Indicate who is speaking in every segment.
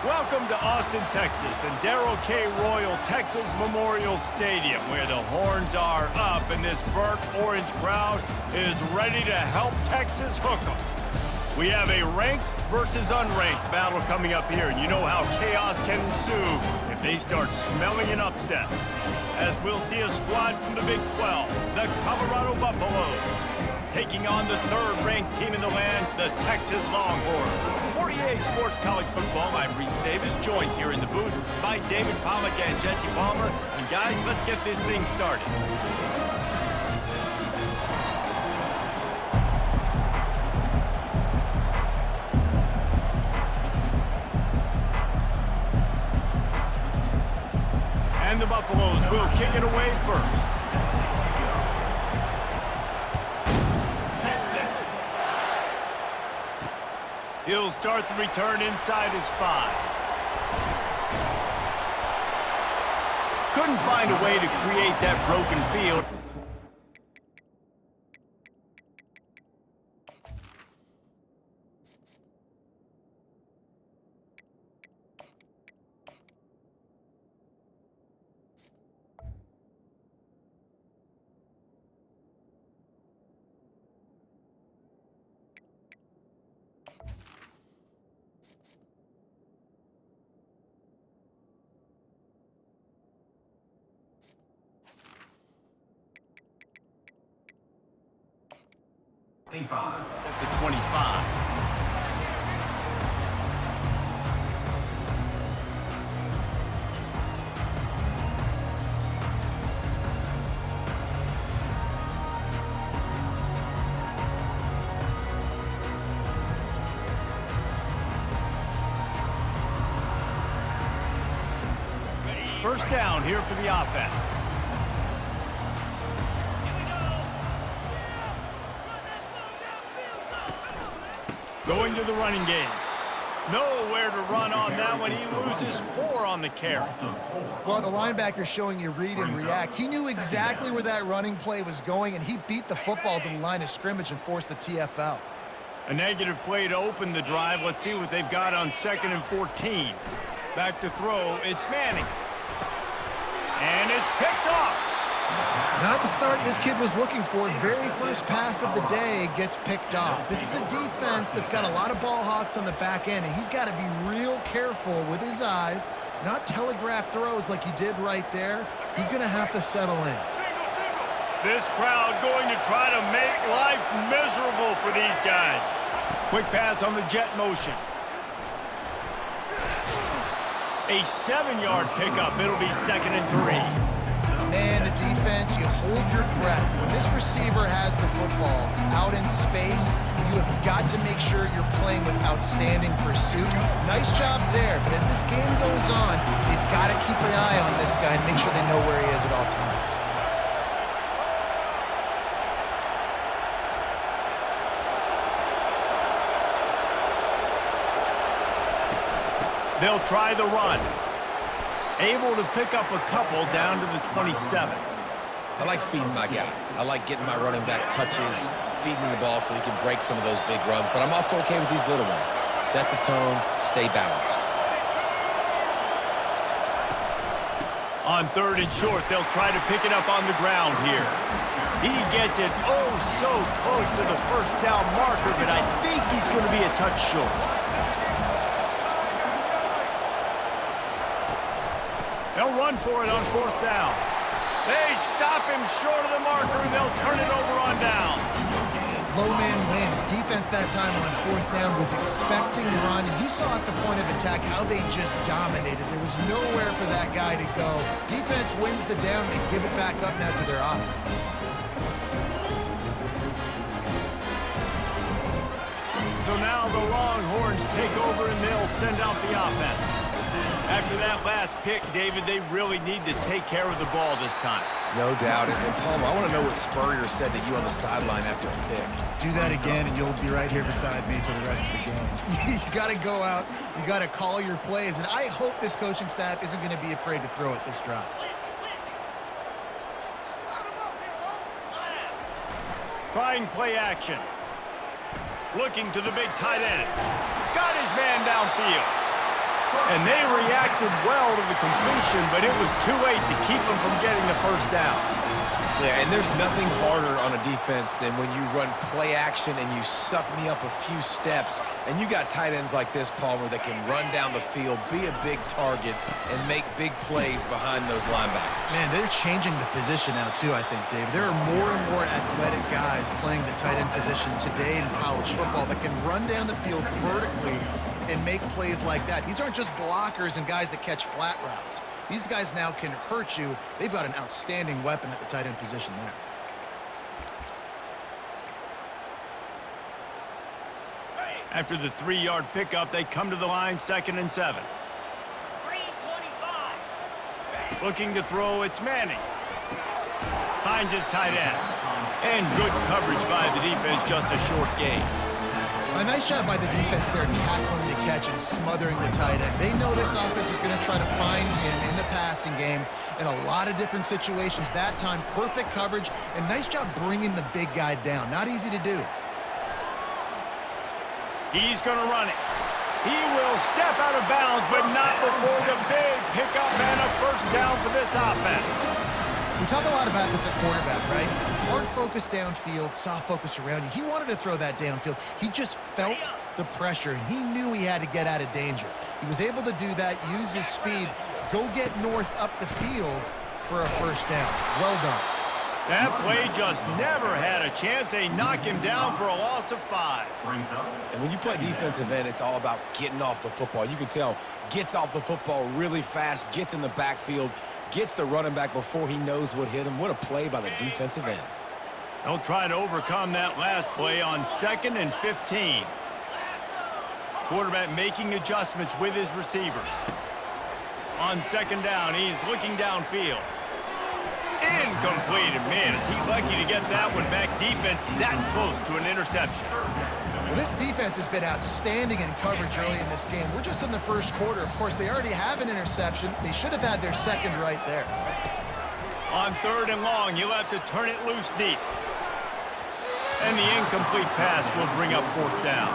Speaker 1: Welcome to Austin, Texas, and Darrell K. Royal Texas Memorial Stadium, where the horns are up and this burnt orange crowd is ready to help Texas hook 'em. We have a ranked versus unranked battle coming up here, and you know how chaos can ensue if they start smelling an upset. As we'll see a squad from the Big 12, the Colorado Buffaloes, taking on the third-ranked team in the land, the Texas Longhorns. For EA Sports College Football, I'm Reese Davis, joined here in the booth by David Pollack and Jesse Palmer. And guys, let's get this thing started. And the Buffaloes will kick it away first. He'll start the return inside his 5. Couldn't find a way to create that broken field. At the 25. First down here for the offense. Going to the running game. Nowhere to run on that one. He loses 4 on the carry.
Speaker 2: Well, the linebacker's showing you read and react. He knew exactly where that running play was going, and he beat the football to the line of scrimmage and forced the TFL.
Speaker 1: A negative play to open the drive. Let's see what they've got on 2nd and 14. Back to throw. It's Manning. And it's picked off.
Speaker 2: Not the start this kid was looking for. Very first pass of the day gets picked off. This is a defense that's got a lot of ball hawks on the back end, and he's got to be real careful with his eyes, not telegraph throws like he did right there. He's going to have to settle in.
Speaker 1: This crowd going to try to make life miserable for these guys. Quick pass on the jet motion. A 7-yard pickup. It'll be 2nd and 3.
Speaker 2: Man, the defense, you hold your breath. When this receiver has the football out in space, you have got to make sure you're playing with outstanding pursuit. Nice job there, but as this game goes on, you've got to keep an eye on this guy and make sure they know where he is at all times.
Speaker 1: They'll try the run. Able to pick up a couple down to the 27.
Speaker 3: I like feeding my guy. I like getting my running back touches, feeding the ball so he can break some of those big runs. But I'm also okay with these little ones. Set the tone, stay balanced.
Speaker 1: On 3rd and short, they'll try to pick it up on the ground here. He gets it oh so close to the first down marker, but I think he's going to be a touch short. They'll run for it on 4th down. They stop him short of the marker, and they'll turn it over on down.
Speaker 2: Low man wins. Defense that time on 4th down was expecting run. You saw at the point of attack how they just dominated. There was nowhere for that guy to go. Defense wins the down. They give it back up now to their offense.
Speaker 1: So now the Longhorns take over, and they'll send out the offense. After that last pick, David, they really need to take care of the ball this time.
Speaker 3: No doubt. And Palmer, I want to know what Spurrier said to you on the sideline after a pick.
Speaker 2: Do that again, and you'll be right here beside me for the rest of the game. You got to go out. You got to call your plays, and I hope this coaching staff isn't going to be afraid to throw it this drive.
Speaker 1: Trying play action. Looking to the big tight end. Got his man downfield. And they reacted well to the completion, but it was too late to keep them from getting the first down.
Speaker 3: Yeah, and there's nothing harder on a defense than when you run play action and you suck me up a few steps. And you got tight ends like this, Palmer, that can run down the field, be a big target, and make big plays behind those linebackers.
Speaker 2: Man, they're changing the position now, too, I think, Dave. There are more and more athletic guys playing the tight end position today in college football that can run down the field vertically and make plays like that. These aren't just blockers and guys that catch flat routes. These guys now can hurt you. They've got an outstanding weapon at the tight end position there.
Speaker 1: After the 3-yard pickup, they come to the line, 2nd and 7.
Speaker 4: 325.
Speaker 1: Looking to throw, it's Manning. Finds his tight end. And good coverage by the defense, just a short gain.
Speaker 2: A nice job by the defense there, tackling the catch and smothering the tight end. They know this offense is going to try to find him in the passing game in a lot of different situations. That time, perfect coverage, and nice job bringing the big guy down. Not easy to do.
Speaker 1: He's going to run it. He will step out of bounds, but not before the big pickup and a first down for this offense.
Speaker 2: We talk a lot about this at quarterback, right? Hard focus downfield, soft focus around you. He wanted to throw that downfield. He just felt the pressure, and he knew he had to get out of danger. He was able to do that, use his speed, go get north up the field for a first down. Well done.
Speaker 1: That play just never had a chance. They knock him down for a loss of 5.
Speaker 3: And when you play defensive end, it's all about getting off the football. You can tell, gets off the football really fast, gets in the backfield, gets the running back before he knows what hit him. What a play by the defensive end.
Speaker 1: They'll try to overcome that last play on 2nd and 15. Quarterback making adjustments with his receivers. On 2nd down, he's looking downfield. Incomplete. Man, is he lucky to get that one back. Defense that close to an interception.
Speaker 2: Well, this defense has been outstanding in coverage early in this game. We're just in the first quarter. Of course, they already have an interception. They should have had their second right there.
Speaker 1: On 3rd and long, you'll have to turn it loose deep. And the incomplete pass will bring up 4th down.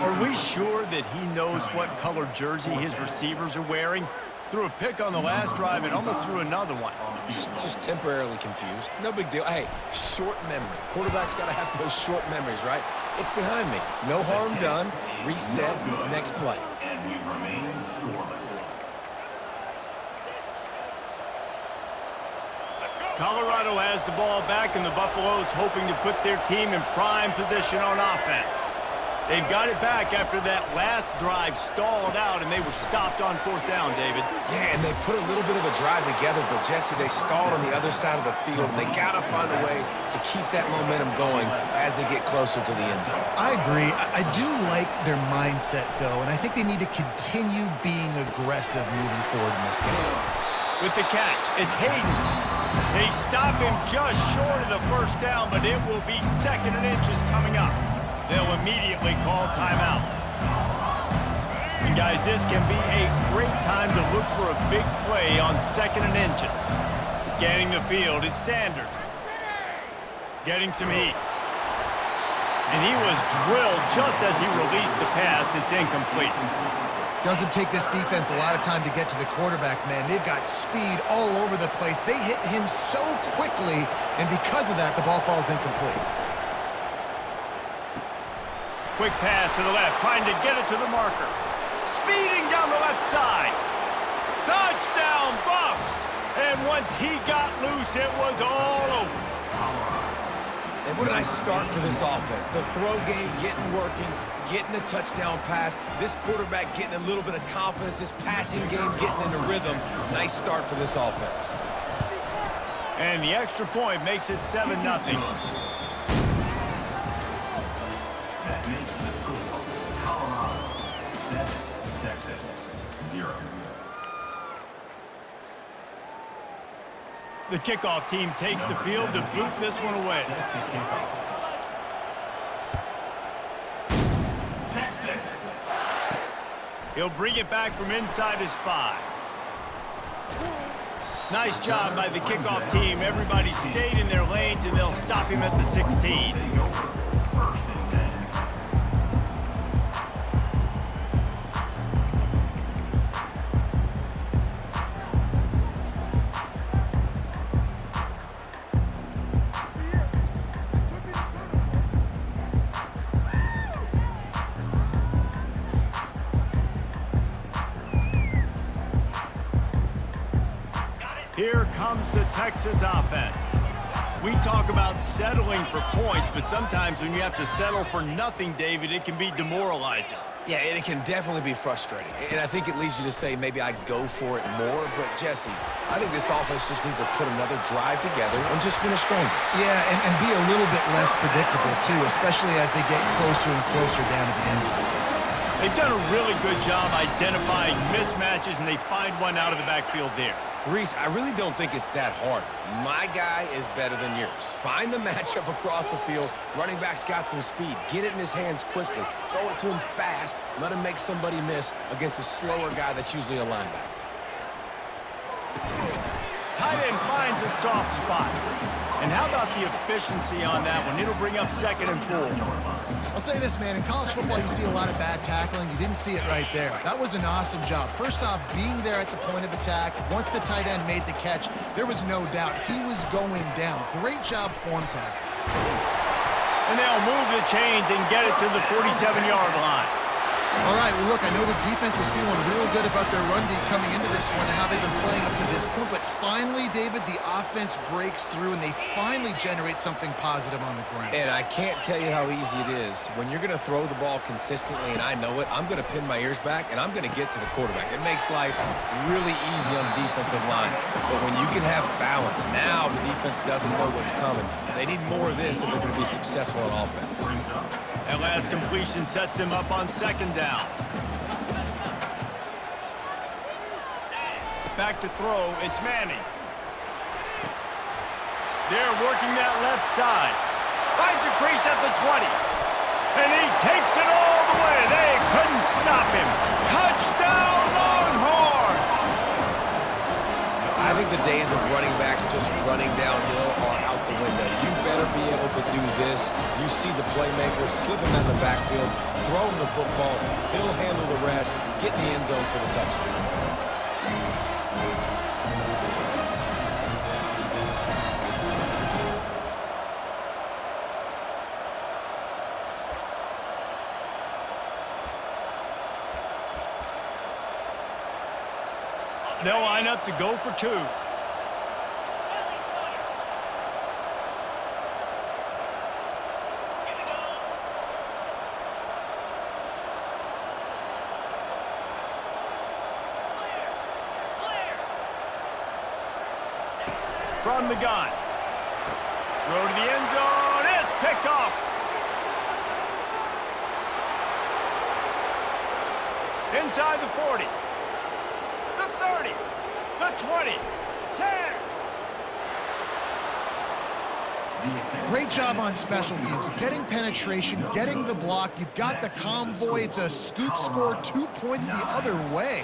Speaker 1: Are we sure that he knows what color jersey his receivers are wearing? Threw a pick on the last drive and almost threw another one.
Speaker 3: Just temporarily confused. No big deal. Hey, short memory. Quarterback's got to have those short memories, right? It's behind me. No harm done. Reset. Next play.
Speaker 4: And we remain scoreless.
Speaker 1: Colorado has the ball back, and the Buffaloes hoping to put their team in prime position on offense. They've got it back after that last drive stalled out, and they were stopped on 4th down, David.
Speaker 3: Yeah, and they put a little bit of a drive together, but, Jesse, they stalled on the other side of the field, and they got to find a way to keep that momentum going as they get closer to the end zone.
Speaker 2: I agree. I do like their mindset, though, and I think they need to continue being aggressive moving forward in this game.
Speaker 1: With the catch, it's Hayden. They stop him just short of the first down, but it will be 2nd and inches coming up. They'll immediately call timeout. And guys, this can be a great time to look for a big play on 2nd and inches. Scanning the field, it's Sanders. Getting some heat. And he was drilled just as he released the pass. It's incomplete.
Speaker 2: Doesn't take this defense a lot of time to get to the quarterback, man. They've got speed all over the place. They hit him so quickly, and because of that, the ball falls incomplete.
Speaker 1: Quick pass to the left, trying to get it to the marker. Speeding down the left side. Touchdown, Buffs! And once he got loose, it was all over.
Speaker 3: And what a nice start for this offense. The throw game getting working, getting the touchdown pass. This quarterback getting a little bit of confidence. This passing game getting into rhythm. Nice start for this offense.
Speaker 1: And the extra point makes it 7-0.
Speaker 4: That makes the score Colorado 7, Texas 0.
Speaker 1: The kickoff team takes the field to boot this one away.
Speaker 4: Texas.
Speaker 1: He'll bring it back from inside his 5. Nice job by the kickoff team. Everybody stayed in their lanes, and they'll stop him at the 16. Here comes the Texas offense. We talk about settling for points, but sometimes when you have to settle for nothing, David, it can be demoralizing.
Speaker 3: Yeah, and it can definitely be frustrating. And I think it leads you to say maybe I go for it more. But, Jesse, I think this offense just needs to put another drive together and just finish stronger.
Speaker 2: Yeah, and be a little bit less predictable, too, especially as they get closer and closer down to the end zone.
Speaker 1: They've done a really good job identifying mismatches, and they find one out of the backfield there.
Speaker 3: Reese, I really don't think it's that hard. My guy is better than yours. Find the matchup across the field. Running back's got some speed. Get it in his hands quickly. Throw it to him fast. Let him make somebody miss against a slower guy that's usually a linebacker.
Speaker 1: Tight end finds a soft spot. And how about the efficiency on that one? It'll bring up 2nd and 4.
Speaker 2: I'll say this, man. In college football, you see a lot of bad tackling. You didn't see it right there. That was an awesome job. First off, being there at the point of attack. Once the tight end made the catch, there was no doubt he was going down. Great job form tackle.
Speaker 1: And they'll move the chains and get it to the 47-yard line.
Speaker 2: All right, well, look, I know the defense was feeling real good about their run D coming into this one and how they've been playing up to this point, but finally, David, the offense breaks through and they finally generate something positive on the ground.
Speaker 3: And I can't tell you how easy it is. When you're going to throw the ball consistently, and I know it, I'm going to pin my ears back, and I'm going to get to the quarterback. It makes life really easy on the defensive line. But when you can have balance, now the defense doesn't know what's coming. They need more of this if they're going to be successful on offense.
Speaker 1: That last completion sets him up on 2nd down. Back to throw, it's Manning. They're working that left side. Finds a crease at the 20. And he takes it all the way. They couldn't stop him. Touchdown, Longhorns!
Speaker 3: I think the days of running backs just running downhill are out the window. You better be able to do this. You see the playmaker, slip him in the backfield, throw him the football, he'll handle the rest, get in the end zone for the touchdown.
Speaker 1: They'll line up to go for 2. From the gun. Throw to the end zone. It's picked off. Inside the 40. The 30. The 20. 10.
Speaker 2: Great job on special teams. Getting penetration, getting the block. You've got the convoy. It's a scoop score, 2 points the other way.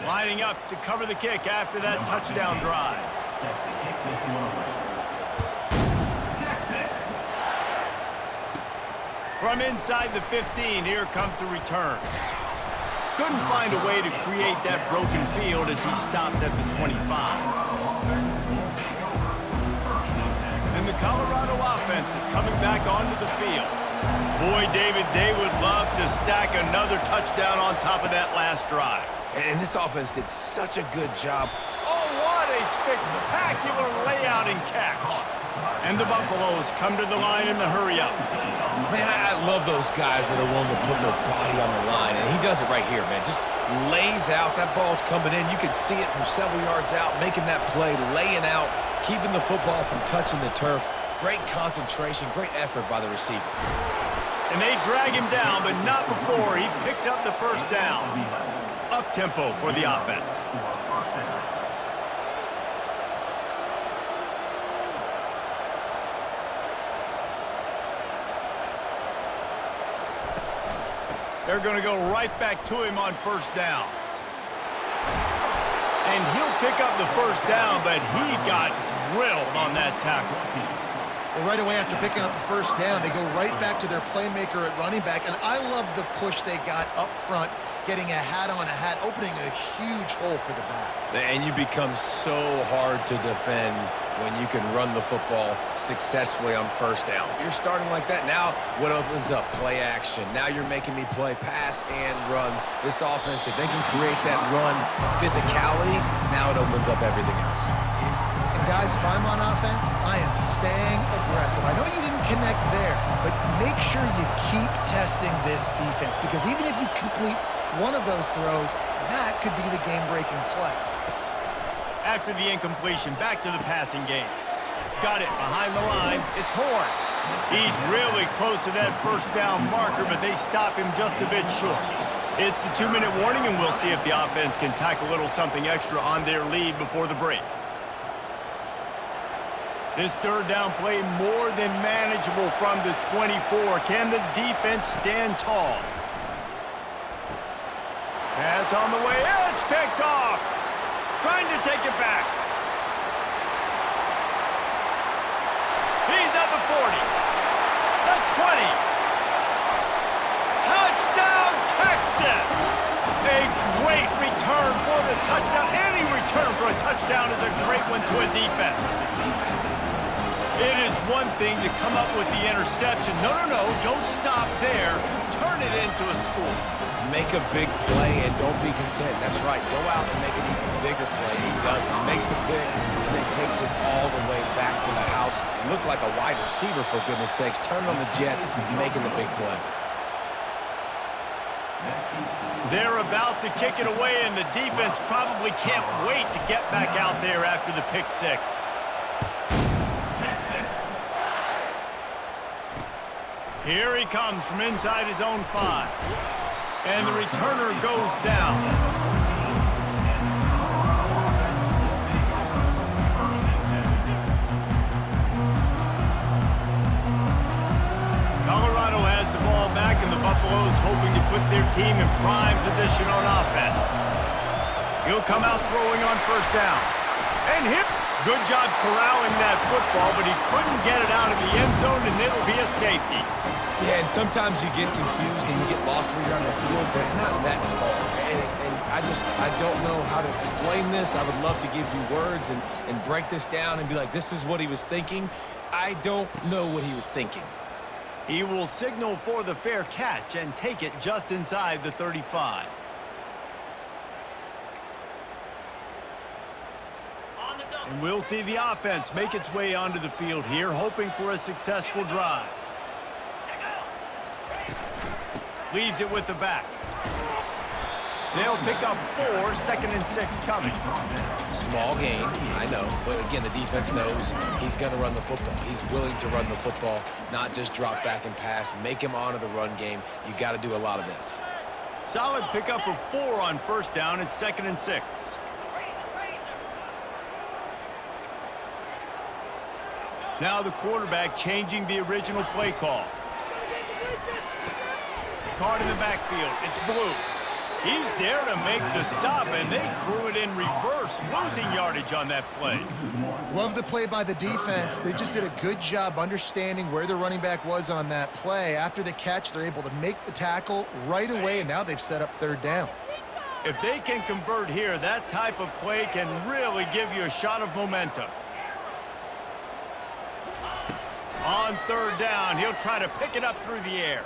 Speaker 1: Lining up to cover the kick after that touchdown drive. From inside the 15, here comes the return. Couldn't find a way to create that broken field as he stopped at the 25. And the Colorado offense is coming back onto the field. Boy, David, they would love to stack another touchdown on top of that last drive.
Speaker 3: And this offense did such a good job.
Speaker 1: Oh, what a spectacular layout and catch. And the Buffaloes come to the line in the hurry-up.
Speaker 3: Man, I love those guys that are willing to put their body on the line, and he does it right here, man. Just lays out. That ball's coming in. You can see it from several yards out, making that play, laying out, keeping the football from touching the turf. Great concentration, great effort by the receiver.
Speaker 1: And they drag him down, but not before he picks up the first down. Up-tempo for the offense. They're going to go right back to him on first down. And he'll pick up the first down, but he got drilled on that tackle.
Speaker 2: Well, right away after picking up the first down, they go right back to their playmaker at running back. And I love the push they got up front, getting a hat on a hat, opening a huge hole for the back.
Speaker 3: And you become so hard to defend when you can run the football successfully on first down. You're starting like that. Now what opens up? Play action. Now you're making me play pass and run. This offense, if they can create that run physicality, now it opens up everything else.
Speaker 2: And guys, if I'm on offense, I am staying aggressive. I know you didn't connect there, but make sure you keep testing this defense, because even if you complete one of those throws, that could be the game-breaking play.
Speaker 1: After the incompletion, back to the passing game. Got it behind the line. It's Horn. He's really close to that first down marker, but they stop him just a bit short. It's the 2-minute warning, and we'll see if the offense can tack a little something extra on their lead before the break. This third down play more than manageable from the 24. Can the defense stand tall? Pass on the way. It's picked off. Trying to take it back. He's at the 40. The 20. Touchdown, Texas! A great return for the touchdown. Any return for a touchdown is a great one to a defense. It is one thing to come up with the interception. No, don't stop there. Turn it into a score.
Speaker 3: Make a big play and don't be content. That's right. Go out and make an even bigger play. He does. He makes the pick and then takes it all the way back to the house. Looked like a wide receiver, for goodness sakes. Turned on the Jets, making the big play.
Speaker 1: They're about to kick it away, and the defense probably can't wait to get back out there after the pick six. Here he comes from inside his own 5. And the returner goes down. Colorado has the ball back, and the Buffaloes hoping to put their team in prime position on offense. He'll come out throwing on first down. And hit. Good job corralling that football, but he couldn't get it out of the end zone, and it'll be a safety.
Speaker 3: Yeah, and sometimes you get confused and you get lost when you're on the field, but not that far. And I don't know how to explain this. I would love to give you words and break this down and be like, this is what he was thinking. I don't know what he was thinking.
Speaker 1: He will signal for the fair catch and take it just inside the 35. And we'll see the offense make its way onto the field here, hoping for a successful drive. Leaves it with the back. They'll pick up 4, 2nd and 6 coming.
Speaker 3: Small gain, I know, but again, the defense knows he's going to run the football. He's willing to run the football, not just drop back and pass, make him honor the run game. You got to do a lot of this.
Speaker 1: Solid pickup of 4 on first down. It's 2nd and 6. Now the quarterback changing the original play call. Card in the backfield. It's Blue. He's there to make the stop, and they threw it in reverse, losing yardage on that play.
Speaker 2: Love the play by the defense. They just did a good job understanding where the running back was on that play. After the catch, they're able to make the tackle right away, and now they've set up third down.
Speaker 1: If they can convert here, that type of play can really give you a shot of momentum. On third down, he'll try to pick it up through the air.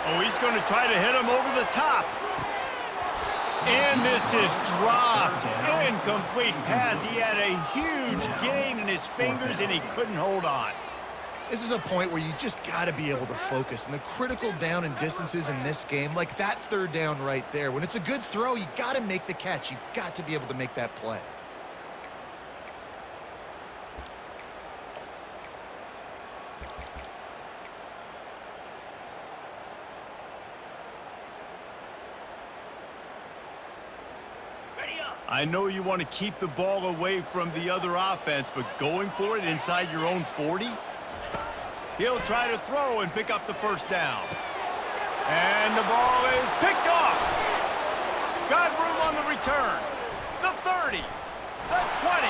Speaker 1: Oh, he's going to try to hit him over the top. And this is dropped. Incomplete pass. He had a huge gain in his fingers, and he couldn't hold on.
Speaker 2: This is a point where you just got to be able to focus. And the critical down and distances in this game, like that third down right there, when it's a good throw, you got to make the catch. You got to be able to make that play.
Speaker 1: I know you want to keep the ball away from the other offense, but going for it inside your own 40? He'll try to throw and pick up the first down. And the ball is picked off. Got room on the return. The 30. The 20.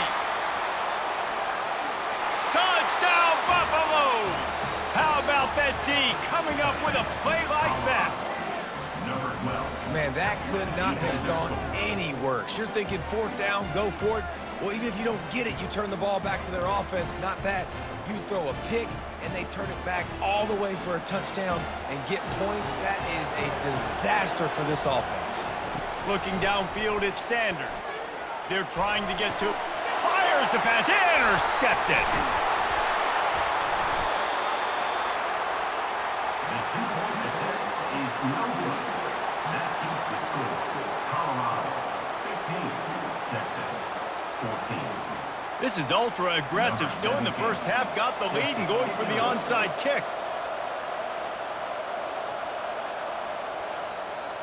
Speaker 1: Touchdown, Buffaloes! How about that D coming up with a play like that?
Speaker 4: Number 12.
Speaker 3: Man, that could not have gone any worse. You're thinking fourth down, go for it. Well, even if you don't get it, you turn the ball back to their offense. Not that. You throw a pick, and they turn it back all the way for a touchdown and get points. That is a disaster for this offense.
Speaker 1: Looking downfield, it's Sanders. They're trying to get to... Fires the pass. Intercepted.
Speaker 4: The two-point attempt is no good. That keeps the score. Colorado 15, Texas 14.
Speaker 1: This is ultra-aggressive. Still in the first half, got the lead and going for the onside kick.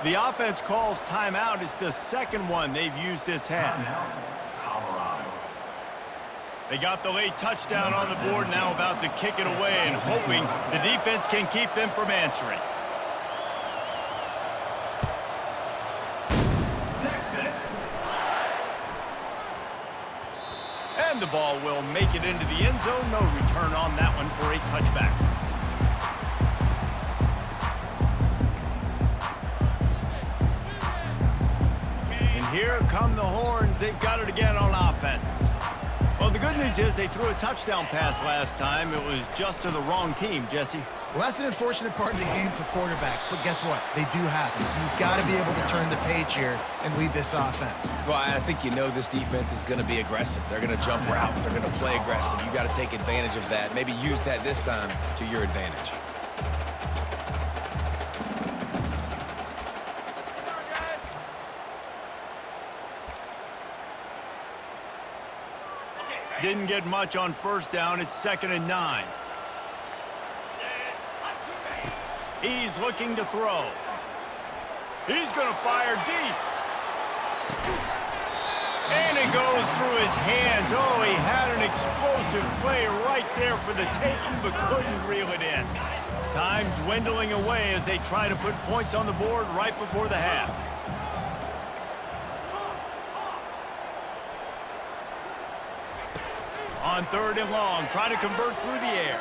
Speaker 1: The offense calls timeout. It's the second one they've used this half.
Speaker 4: Timeout, Colorado.
Speaker 1: They got the late touchdown on the board, now about to kick it away and hoping the defense can keep them from answering.
Speaker 4: Texas.
Speaker 1: And the ball will make it into the end zone. No return on that one for a touchback. And here come the Horns. They've got it again on offense. Well, the good news is they threw a touchdown pass last time. It was just to the wrong team, Jesse.
Speaker 2: Well, that's an unfortunate part of the game for quarterbacks, but guess what? They do happen, so you've got to be able to turn the page here and lead this offense.
Speaker 3: Well, I think you know this defense is going to be aggressive. They're going to jump routes. They're going to play aggressive. You got to take advantage of that. Maybe use that this time to your advantage.
Speaker 1: Didn't get much on first down. It's 2nd and 9. He's looking to throw. He's going to fire deep. And it goes through his hands. Oh, he had an explosive play right there for the taking, but couldn't reel it in. Time dwindling away as they try to put points on the board right before the half. On 3rd and long, trying to convert through the air.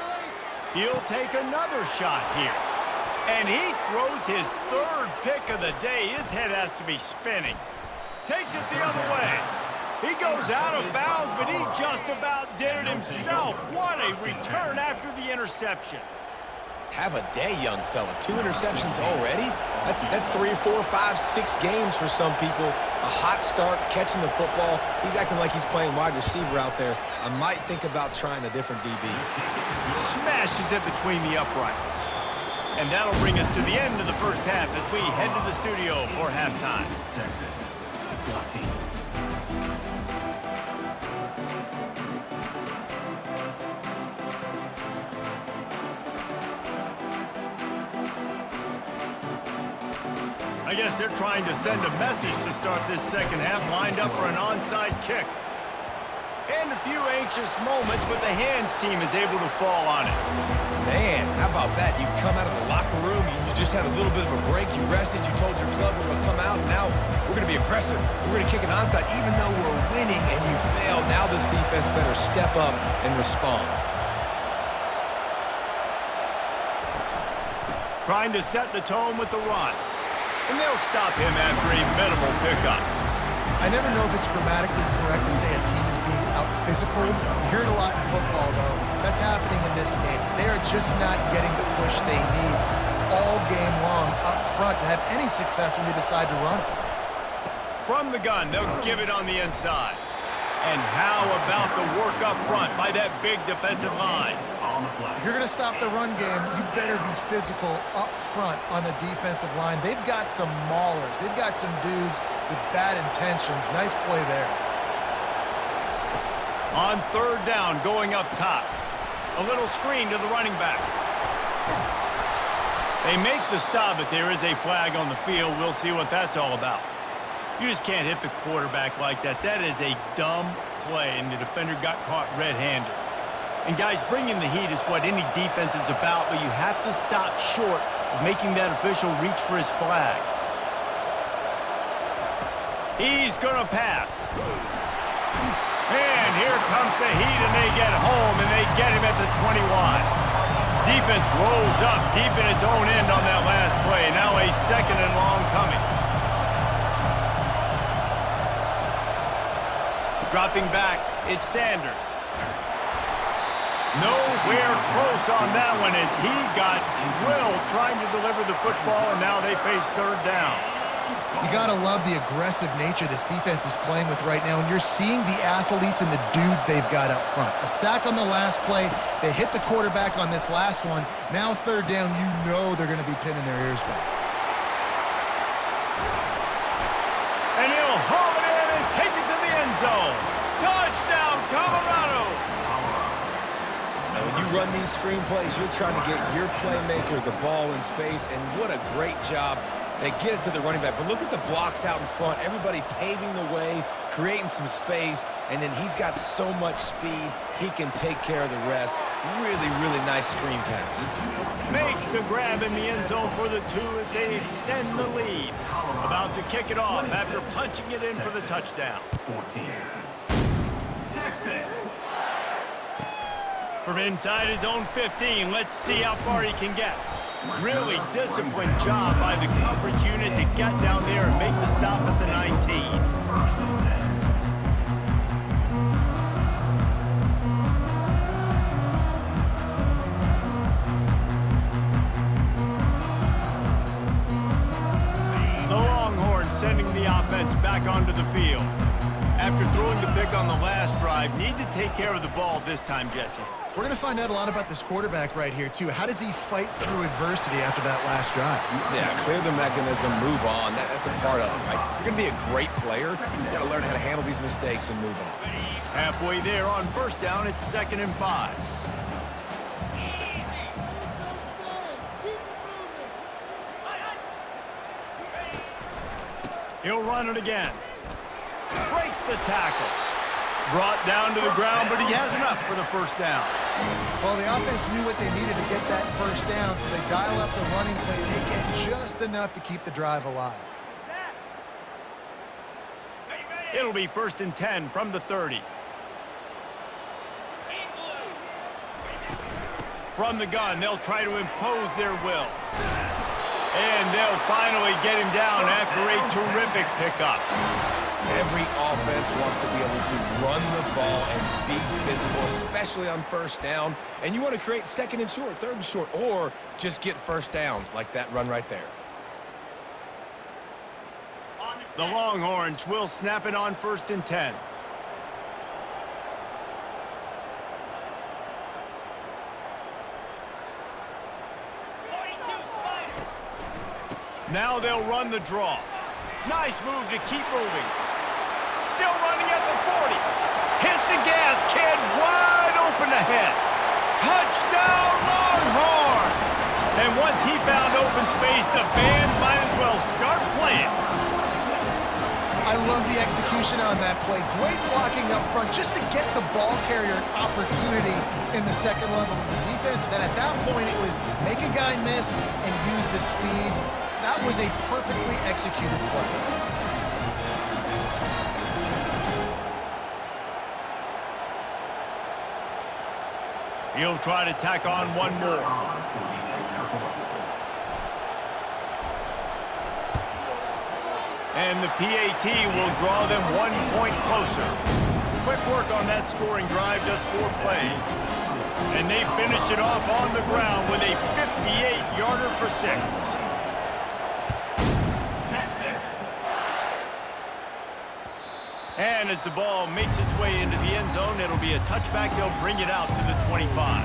Speaker 1: He'll take another shot here. And he throws his 3rd pick of the day. His head has to be spinning. Takes it the other way. He goes out of bounds, but he just about did it himself. What a return after the interception.
Speaker 3: Have a day, young fella. 2 interceptions already? That's 3, 4, 5, 6 games for some people. A hot start, catching the football. He's acting like he's playing wide receiver out there. I might think about trying a different DB.
Speaker 1: Smashes it between the uprights. And that'll bring us to the end of the first half as we head to the studio for halftime.
Speaker 4: Texas 14.
Speaker 1: I guess they're trying to send a message to start this second half, lined up for an onside kick. And a few anxious moments, but the hands team is able to fall on it.
Speaker 3: Man, how about that? You come out of the locker room, you just had a little bit of a break, you rested, you told your club we're going to come out, and now we're going to be aggressive. We're going to kick an onside, even though we're winning and you failed. Now this defense better step up and respond.
Speaker 1: Trying to set the tone with the run. And they'll stop him after a minimal pickup.
Speaker 2: I never know if it's grammatically correct to say a team is being out-physicaled. You hear it a lot in football, though. That's happening in this game. They are just not getting the push they need all game long up front to have any success when they decide to run it.
Speaker 1: From the gun, they'll give it on the inside. And how about the work up front by that big defensive line?
Speaker 2: If you're going to stop the run game, you better be physical up front on the defensive line. They've got some maulers. They've got some dudes with bad intentions. Nice play there.
Speaker 1: On 3rd down, going up top. A little screen to the running back. They make the stop, but there is a flag on the field. We'll see what that's all about. You just can't hit the quarterback like that. That is a dumb play, and the defender got caught red-handed. And guys, bringing the heat is what any defense is about, but you have to stop short of making that official reach for his flag. He's gonna pass. And here comes the heat, and they get home, and they get him at the 21. Defense rolls up deep in its own end on that last play. Now a 2nd and long coming. Dropping back, it's Sanders. Nowhere close on that one as he got drilled trying to deliver the football, and now they face third down.
Speaker 2: You got to love the aggressive nature this defense is playing with right now, and you're seeing the athletes and the dudes they've got up front. A sack on the last play. They hit the quarterback on this last one. Now third down, you know they're going to be pinning their ears back.
Speaker 1: And he'll haul it in and take it to the end zone. Touchdown, Colorado!
Speaker 3: Now, when you run these screen plays, you're trying to get your playmaker the ball in space, and what a great job. They get it to the running back, but look at the blocks out in front. Everybody paving the way, creating some space, and then he's got so much speed, he can take care of the rest. Really, really nice screen pass.
Speaker 1: Makes the grab in the end zone for the 2 as they extend the lead. About to kick it off after punching it in for the touchdown.
Speaker 4: 14. Texas.
Speaker 1: From inside his own 15, let's see how far he can get. Really disciplined job by the coverage unit to get down there and make the stop at the 19. The Longhorns sending the offense back onto the field. After throwing the pick on the last drive, need to take care of the ball this time, Jesse.
Speaker 2: We're going to find out a lot about this quarterback right here, too. How does he fight through adversity after that last drive?
Speaker 3: Yeah, clear the mechanism, move on. That's a part of it, right? If you're going to be a great player, you got to learn how to handle these mistakes and move on.
Speaker 1: Halfway there on first down, it's 2nd and 5. He'll run it again. Breaks the tackle. Brought down to the ground, but he has enough for the first down.
Speaker 2: Well, the offense knew what they needed to get that first down, so they dial up the running play. They get just enough to keep the drive alive.
Speaker 1: It'll be 1st and 10 from the 30. From the gun, they'll try to impose their will. And they'll finally get him down after a terrific pickup.
Speaker 3: Every offense wants to be able to run the ball and be physical, especially on first down. And you want to create 2nd and short, 3rd and short, or just get first downs like that run right there.
Speaker 1: The Longhorns will snap it on 1st and 10. Now they'll run the draw. Nice move to keep moving. Still running at the 40. Hit the gas, kid. Wide open ahead. Touchdown, Longhorns! And once he found open space, the band might as well start playing.
Speaker 2: I love the execution on that play. Great blocking up front just to get the ball carrier an opportunity in the second level of the defense. And then at that point, it was make a guy miss and use the speed. That was a perfectly executed play.
Speaker 1: He'll try to tack on one more. And the PAT will draw them 1 point closer. Quick work on that scoring drive, just 4 plays. And they finished it off on the ground with a 58-yarder for 6. And as the ball makes its way into the end zone, it'll be a touchback. They'll bring it out to the 25.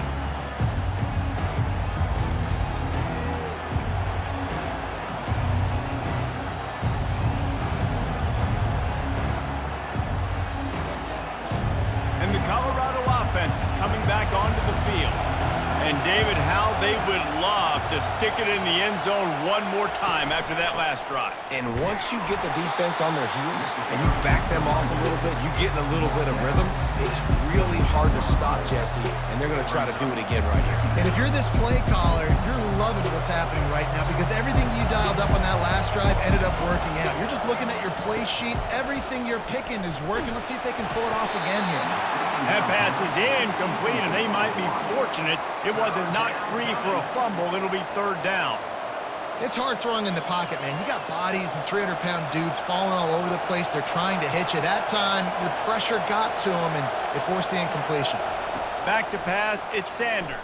Speaker 1: And the Colorado offense is coming back onto the field. And David, how they would love to stick it in the end zone one more time after that last drive.
Speaker 3: And once you get the defense on their heels and you back them off a little bit, you get in a little bit of rhythm, it's really hard to stop Jesse, and they're going to try to do it again right here.
Speaker 2: And if you're this play caller, you're loving what's happening right now because everything you dialed up on that last drive ended up working out. You're just looking at your play sheet. Everything you're picking is working. Let's see if they can pull it off again here.
Speaker 1: That pass is incomplete, and they might be fortunate it wasn't knocked free for a fumble. It'll be 3rd down.
Speaker 2: It's hard throwing in the pocket, man. You got bodies and 300-pound dudes falling all over the place. They're trying to hit you. That time, the pressure got to them, and it forced the incompletion.
Speaker 1: Back to pass, it's Sanders.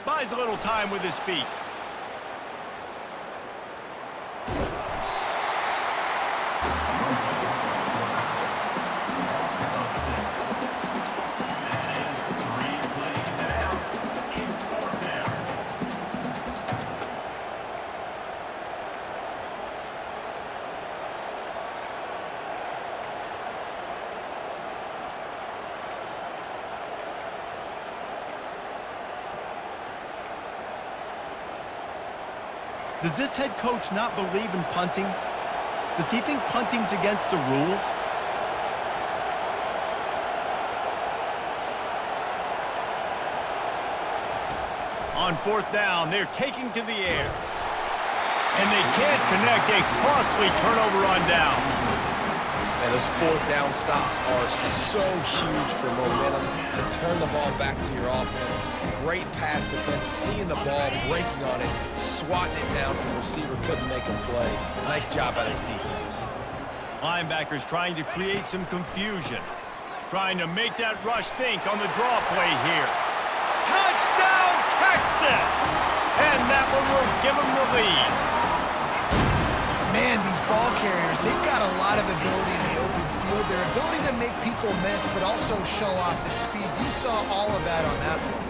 Speaker 1: Buys a little time with his feet. Does this head coach not believe in punting? Does he think punting's against the rules? On fourth down, they're taking to the air. And they can't connect. A costly turnover on downs.
Speaker 3: And those fourth down stops are so huge for momentum to turn the ball back to your offense. Great pass defense, seeing the ball, breaking on it, swatting it down so the receiver couldn't make a play. Nice job by this defense.
Speaker 1: Linebackers trying to create some confusion. Trying to make that rush think on the draw play here. Touchdown, Texas! And that one will give them the lead.
Speaker 2: Man, these ball carriers, they've got a lot of ability in the open field. Their ability to make people miss, but also show off the speed. You saw all of that on that play.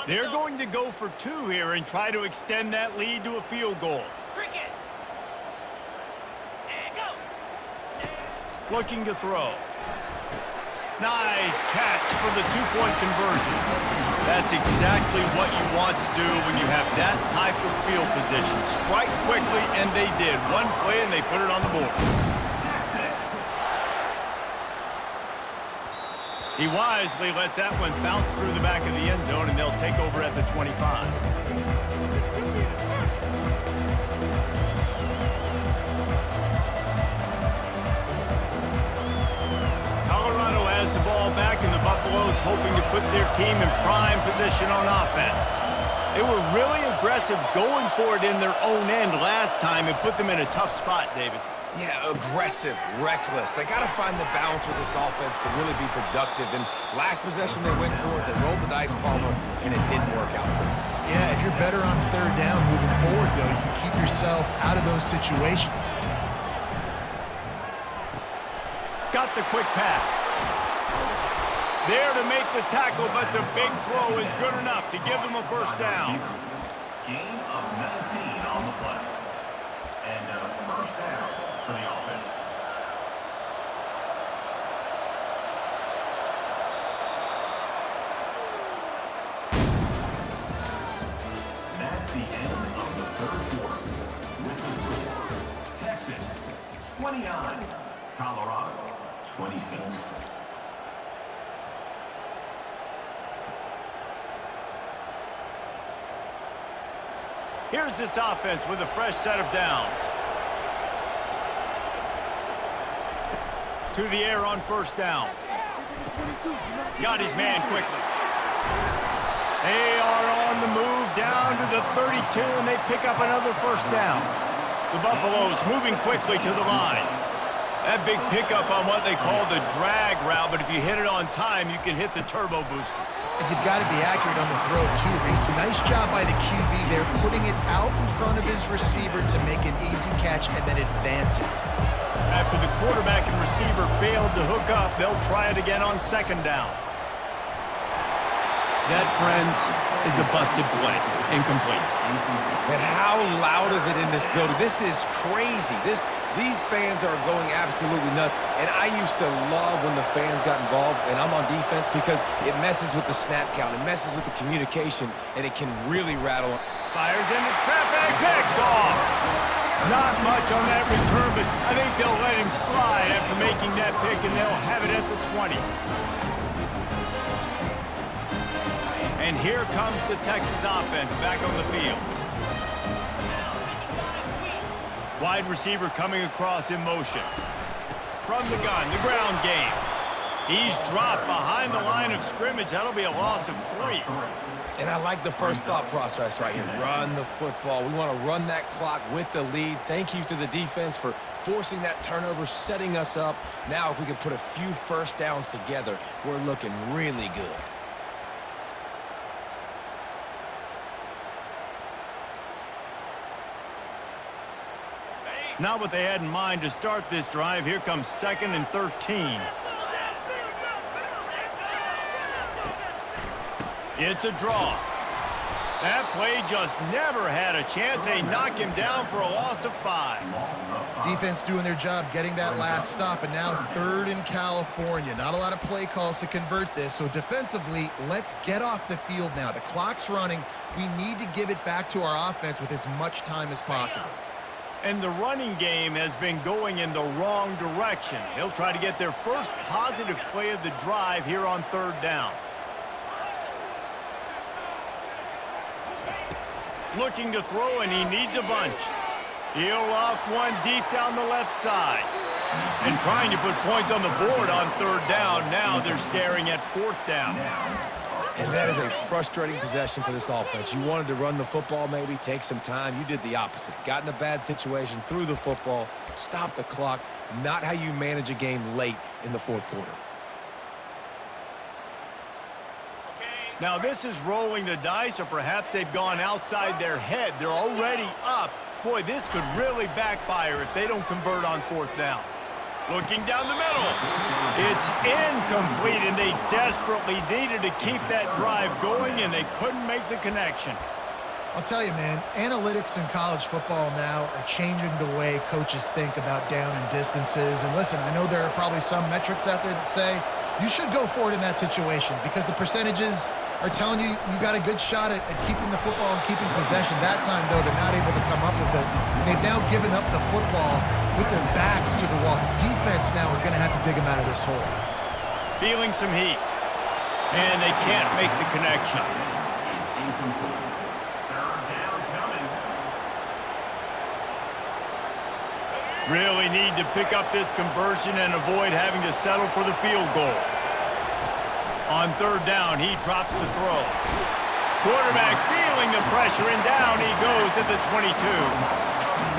Speaker 1: They're going to go for two here and try to extend that lead to a field goal. Looking to throw. Nice catch for the two-point conversion. That's exactly what you want to do when you have that type of field position. Strike quickly, and they did. One play, and they put it on the board. He wisely lets that one bounce through the back of the end zone, and they'll take over at the 25. Colorado has the ball back, and the Buffaloes hoping to put their team in prime position on offense. They were really aggressive going for it in their own end last time and put them in a tough spot, David.
Speaker 3: Yeah, aggressive, reckless. They got to find the balance with this offense to really be productive. And last possession they went for it, they rolled the dice, Palmer, and it didn't work out for them.
Speaker 2: Yeah, if you're better on third down moving forward, though, you can keep yourself out of those situations.
Speaker 1: Got the quick pass. There to make the tackle, but the big throw is good enough to give them a first down.
Speaker 4: Gain of 19 on the play. And a first down for the offense. That's the end of the third quarter. With the score, Texas 29, Colorado 26.
Speaker 1: Here's this offense with a fresh set of downs. To the air on first down. Got his man quickly. They are on the move down to the 32, and they pick up another first down. The Buffaloes moving quickly to the line. That big pickup on what they call the drag route, but if you hit it on time, you can hit the turbo boosters.
Speaker 2: And you've got to be accurate on the throw, too, Reese. Nice job by the QB there, putting it out in front of his receiver to make an easy catch and then advance it.
Speaker 1: After the quarterback and receiver failed to hook up, they'll try it again on second down. That, friends, is a busted play. Incomplete.
Speaker 3: And how loud is it in this building? This is crazy. These fans are going absolutely nuts. And I used to love when the fans got involved, and I'm on defense, because it messes with the snap count. It messes with the communication, and it can really rattle.
Speaker 1: Fires into traffic, picked off. Not much on that return, but I think they'll let him slide after making that pick, and they'll have it at the 20. And here comes the Texas offense back on the field. Wide receiver coming across in motion. From the gun, the ground game. He's dropped behind the line of scrimmage. That'll be a loss of 3.
Speaker 3: And I like the first thought process right here. Run the football. We want to run that clock with the lead. Thank you to the defense for forcing that turnover, setting us up. Now, if we can put a few first downs together, we're looking really good.
Speaker 1: Not what they had in mind to start this drive. Here comes 2nd and 13. It's a draw. That play just never had a chance. They knock him down for a loss of 5.
Speaker 2: Defense doing their job getting that last stop, and now 3rd in California. Not a lot of play calls to convert this, so defensively, let's get off the field now. The clock's running. We need to give it back to our offense with as much time as possible.
Speaker 1: And the running game has been going in the wrong direction. They'll try to get their first positive play of the drive here on 3rd down. Looking to throw, and he needs a bunch. He'll loft one deep down the left side. And trying to put points on the board on 3rd down. Now they're staring at 4th down.
Speaker 3: And that is a frustrating possession for this offense. You wanted to run the football, maybe take some time. You did the opposite. Got in a bad situation, threw the football, stopped the clock. Not how you manage a game late in the 4th quarter.
Speaker 1: Now this is rolling the dice, or perhaps they've gone outside their head. They're already up. Boy, this could really backfire if they don't convert on 4th down. Looking down the middle. It's incomplete, and they desperately needed to keep that drive going, and they couldn't make the connection.
Speaker 2: I'll tell you, man, analytics in college football now are changing the way coaches think about down and distances. And listen, I know there are probably some metrics out there that say you should go for it in that situation because the percentages are telling you got a good shot at keeping the football and keeping possession. That time, though, they're not able to come up with it. And they've now given up the football with their backs to the wall. Defense now is going to have to dig them out of this hole.
Speaker 1: Feeling some heat. And they can't make the connection.
Speaker 4: Is incomplete. 3rd down coming.
Speaker 1: Really need to pick up this conversion and avoid having to settle for the field goal. On 3rd down, he drops the throw. Quarterback feeling the pressure, and down he goes at the 22.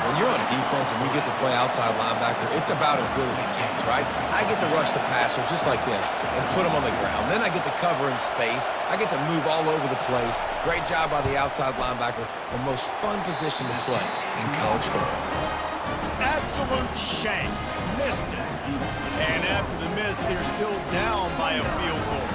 Speaker 3: When you're on defense and you get to play outside linebacker, it's about as good as it gets, right? I get to rush the passer just like this and put him on the ground. Then I get to cover in space. I get to move all over the place. Great job by the outside linebacker. The most fun position to play in college football.
Speaker 1: Absolute shank. Missed it. And after the miss, they're still down by a field goal.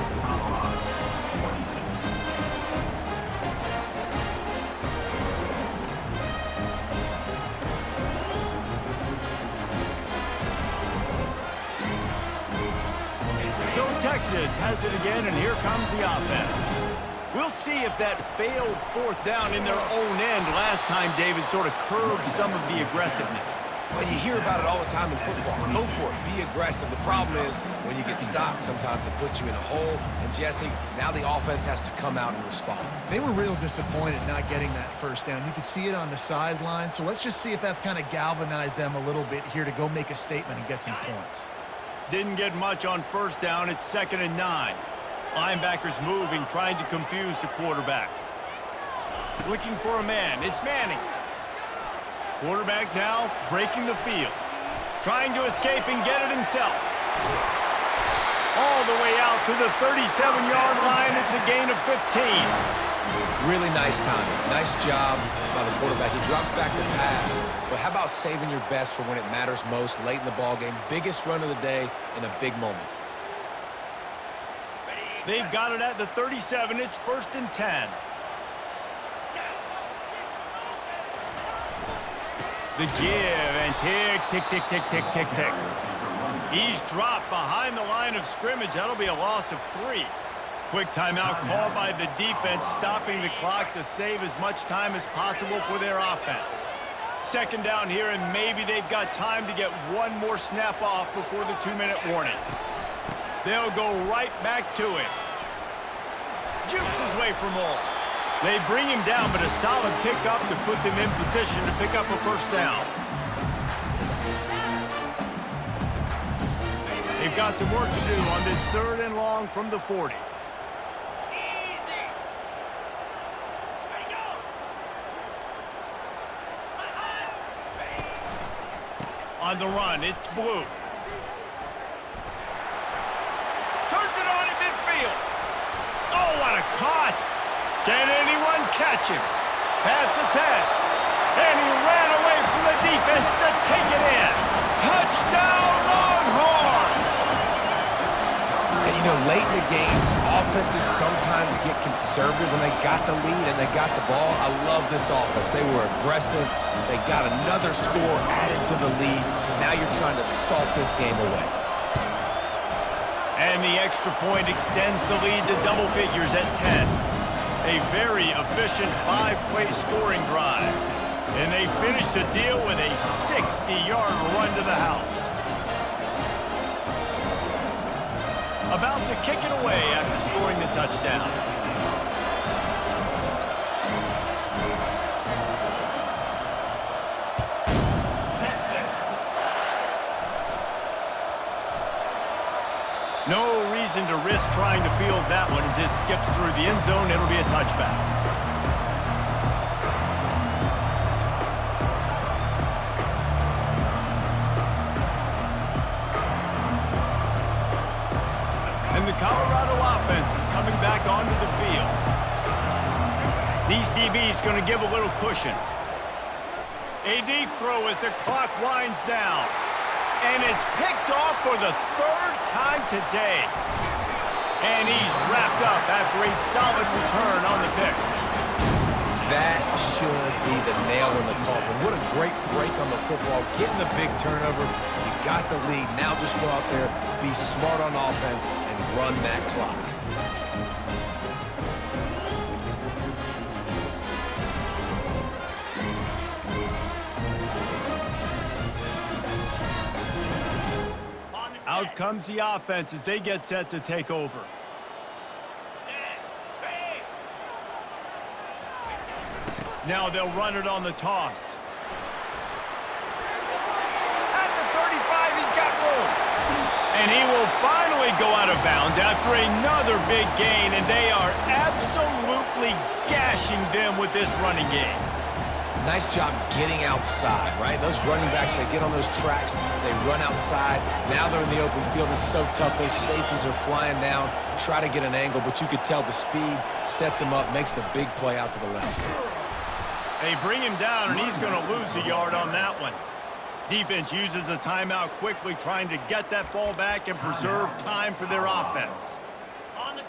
Speaker 1: So Texas has it again, and here comes the offense. We'll see if that failed 4th down in their own end last time, David, sort of curbed some of the aggressiveness.
Speaker 3: Well, you hear about it all the time in football. Go for it. Be aggressive. The problem is when you get stopped, sometimes it puts you in a hole. And, Jesse, now the offense has to come out and respond.
Speaker 2: They were real disappointed not getting that 1st down. You could see it on the sideline. So let's just see if that's kind of galvanized them a little bit here to go make a statement and get some points.
Speaker 1: Didn't get much on 1st down. It's 2nd and 9. Linebackers moving, trying to confuse the quarterback. Looking for a man. It's Manning. Quarterback now breaking the field. Trying to escape and get it himself. All the way out to the 37-yard line. It's a gain of 15.
Speaker 3: Really nice timing. Nice job by the quarterback. He drops back to pass. But how about saving your best for when it matters most late in the ballgame? Biggest run of the day in a big moment.
Speaker 1: They've got it at the 37. It's 1st and 10. The give, and tick, tick, tick, tick, tick, tick, tick. He's dropped behind the line of scrimmage. That'll be a loss of 3. Quick timeout called by the defense, stopping the clock to save as much time as possible for their offense. 2nd down here, and maybe they've got time to get one more snap off before the 2-minute warning. They'll go right back to it. jukes his way for more. They bring him down, but a solid pickup to put them in position to pick up a first down. They've got some work to do on this 3rd and long from the 40. On the run, it's Blue. Turns it on in midfield. Oh, what a cut! Can anyone catch him? Pass to 10. And he ran away from the defense to take it in. Touchdown, Longhorns!
Speaker 3: And, you know, late in the games, offenses sometimes get conservative when they got the lead and they got the ball. I love this offense. They were aggressive. They got another score added to the lead. Now you're trying to salt this game away.
Speaker 1: And the extra point extends the lead to double figures at 10. A very efficient 5-play scoring drive. And they finish the deal with a 60-yard run to the house. About to kick it away after scoring the touchdown. No reason to risk trying to field that one as it skips through the end zone. It'll be a touchback. And the Colorado offense is coming back onto the field. These DBs going to give a little cushion. A deep throw as the clock winds down. And it's picked off for the 3rd time today. And he's wrapped up after a solid return on the pick.
Speaker 3: That should be the nail in the coffin. What a great break on the football. Getting the big turnover. You got the lead. Now just go out there, be smart on offense, and run that clock.
Speaker 1: Out comes the offense as they get set to take over. Now they'll run it on the toss. At the 35, he's got room. And he will finally go out of bounds after another big gain, and they are absolutely gashing them with this running game.
Speaker 3: Nice job getting outside, right? Those running backs, they get on those tracks, they run outside. Now they're in the open field. It's so tough. Those safeties are flying down, try to get an angle, but you could tell the speed sets him up, makes the big play out to the left.
Speaker 1: They bring him down, and he's going to lose a yard on that one. Defense uses a timeout quickly, trying to get that ball back and preserve time for their offense.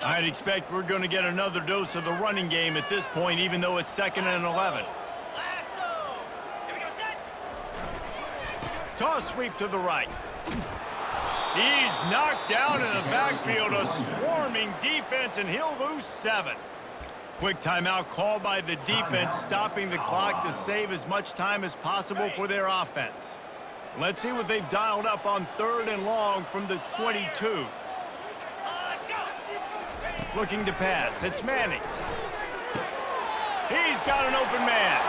Speaker 1: I'd expect we're going to get another dose of the running game at this point, even though it's 2nd and 11. Toss sweep to the right. He's knocked down in the backfield, a swarming defense, and he'll lose 7. Quick timeout called by the defense, stopping the clock to save as much time as possible for their offense. Let's see what they've dialed up on 3rd and long from the 22. Looking to pass. It's Manning. He's got an open man.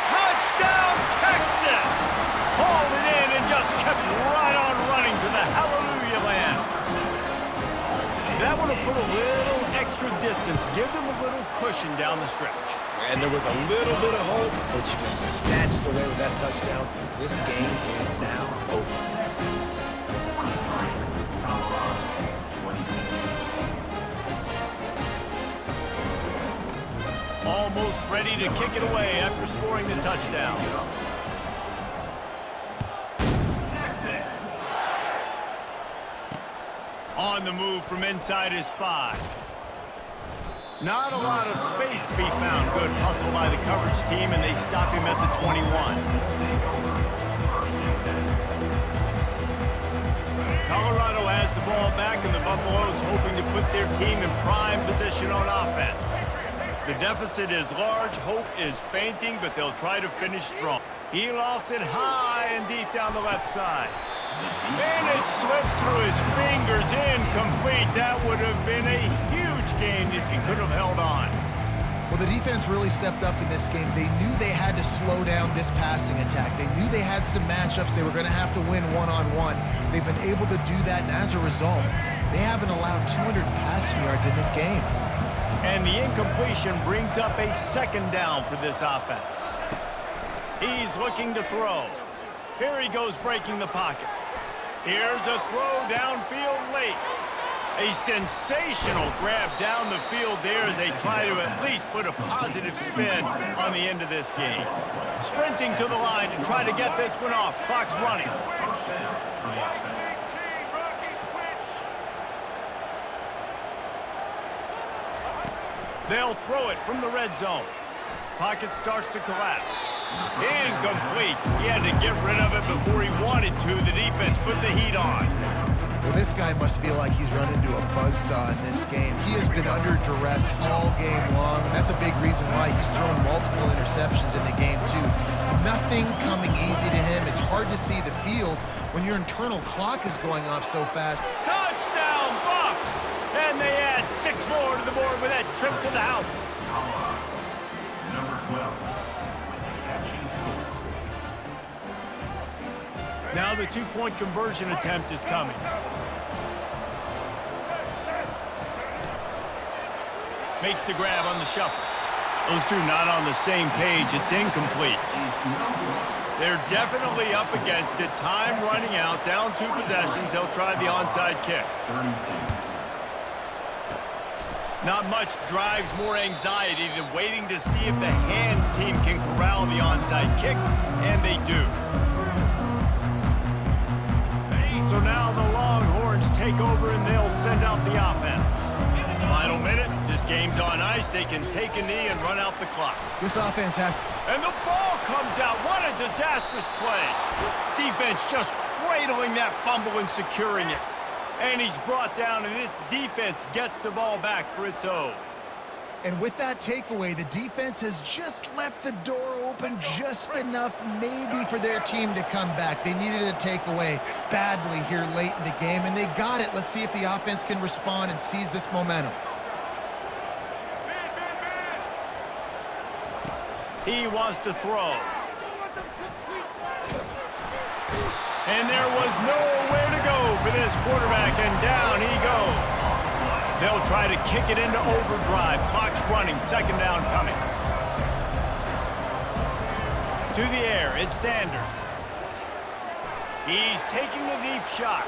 Speaker 1: Touchdown, Texas! Hauled it in and just kept right on running to the hallelujah land. That would have put a little extra distance, give them a little cushion down the stretch.
Speaker 3: And there was a little bit of hope, but you just snatched it away with that touchdown. This game is now over.
Speaker 1: Almost ready to kick it away after scoring the touchdown. On the move from inside his 5. Not a lot of space to be found. Good hustle by the coverage team, and they stop him at the 21. Colorado has the ball back, and the Buffaloes hoping to put their team in prime position on offense. The deficit is large. Hope is fainting, but they'll try to finish strong. He lofts it high and deep down the left side. And it slips through his fingers, incomplete. That would have been a huge gained if he could have held on.
Speaker 2: Well, the defense really stepped up in this game. They knew they had to slow down this passing attack. They knew they had some matchups they were going to have to win one-on-one. They've been able to do that, and as a result, they haven't allowed 200 passing yards in this game.
Speaker 1: And the incompletion brings up a second down for this offense. He's looking to throw. Here he goes breaking the pocket. Here's a throw downfield late. A sensational grab down the field there as they try to at least put a positive spin on the end of this game. Sprinting to the line to try to get this one off. Clock's running. They'll throw it from the red zone. Pocket starts to collapse. Incomplete. He had to get rid of it before he wanted to. The defense put the heat on.
Speaker 2: Well, this guy must feel like he's run into a buzzsaw in this game. He has been under duress all game long, and that's a big reason why he's thrown multiple interceptions in the game, too. Nothing coming easy to him. It's hard to see the field when your internal clock is going off so fast.
Speaker 1: Touchdown, Buffs! And they add 6 more to the board with that trip to the house.
Speaker 4: Number 12, with the catching score.
Speaker 1: Now the 2-point conversion attempt is coming. Makes the grab on the shuffle. Those two not on the same page. It's incomplete. They're definitely up against it. Time running out. Down 2 possessions. They'll try the onside kick.
Speaker 4: 32.
Speaker 1: Not much drives more anxiety than waiting to see if the hands team can corral the onside kick, and they do. So now the Longhorns take over and they'll send out the offense. Final minute, this game's on ice. They can take a knee and run out the clock.
Speaker 2: This offense has...
Speaker 1: And the ball comes out. What a disastrous play. Defense just cradling that fumble and securing it. And he's brought down, and this defense gets the ball back for its own.
Speaker 2: And with that takeaway, the defense has just left the door open just enough maybe for their team to come back. They needed a takeaway badly here late in the game, and they got it. Let's see if the offense can respond and seize this momentum.
Speaker 1: He wants to throw. And there was nowhere to go for this quarterback, and down he goes. They'll try to kick it into overdrive. Clock's running, second down coming. To the air, it's Sanders. He's taking a deep shot.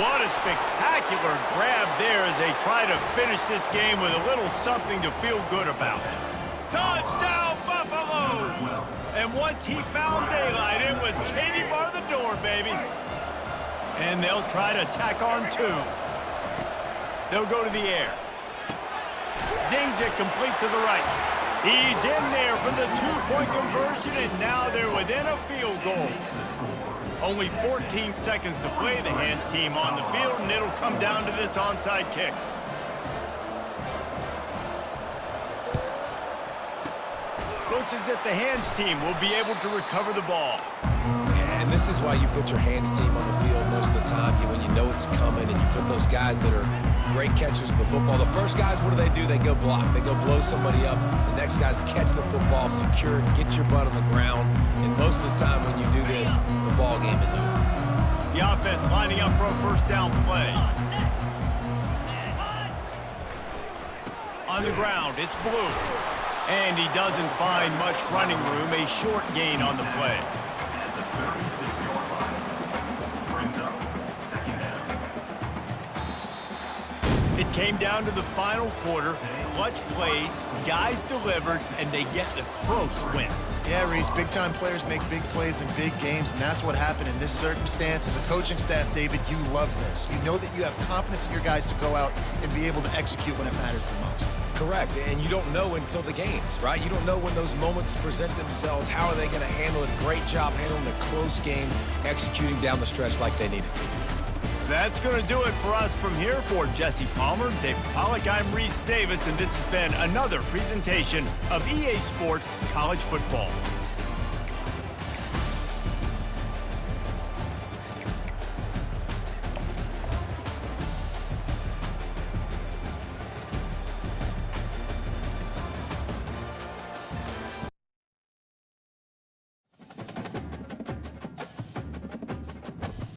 Speaker 1: What a spectacular grab there as they try to finish this game with a little something to feel good about. Touchdown, Buffaloes! And once he found daylight, it was Katie bar the door, baby. And they'll try to tack on 2. They'll go to the air. Zings it complete to the right. He's in there for the 2-point conversion, and now they're within a field goal. Only 14 seconds to play. The hands team on the field, and it'll come down to this onside kick. Looks as if the hands team will be able to recover the ball.
Speaker 3: And this is why you put your hands team on the field most of the time. When you know it's coming and you put those guys that are great catchers of the football. The first guys, what do? They go block. They go blow somebody up. The next guys catch the football, secure it, get your butt on the ground. And most of the time when you do this, the ball game is over.
Speaker 1: The offense lining up for a first down play. On the ground, it's Blue. And he doesn't find much running room. A short gain on the play.
Speaker 4: At the 36-yard line. Brings up second down.
Speaker 1: It came down to the final quarter. Clutch plays, guys delivered, and they get the close win.
Speaker 2: Yeah, Reese, big-time players make big plays in big games, and that's what happened in this circumstance. As a coaching staff, David, you love this. You know that you have confidence in your guys to go out and be able to execute when it matters the most.
Speaker 3: Correct, and you don't know until the games, right? You don't know when those moments present themselves. How are they going to handle it? Great job handling a close game, executing down the stretch like they needed to.
Speaker 1: That's going to do it for us from here. For Jesse Palmer, David Pollack, I'm Reese Davis, and this has been another presentation of EA Sports College Football.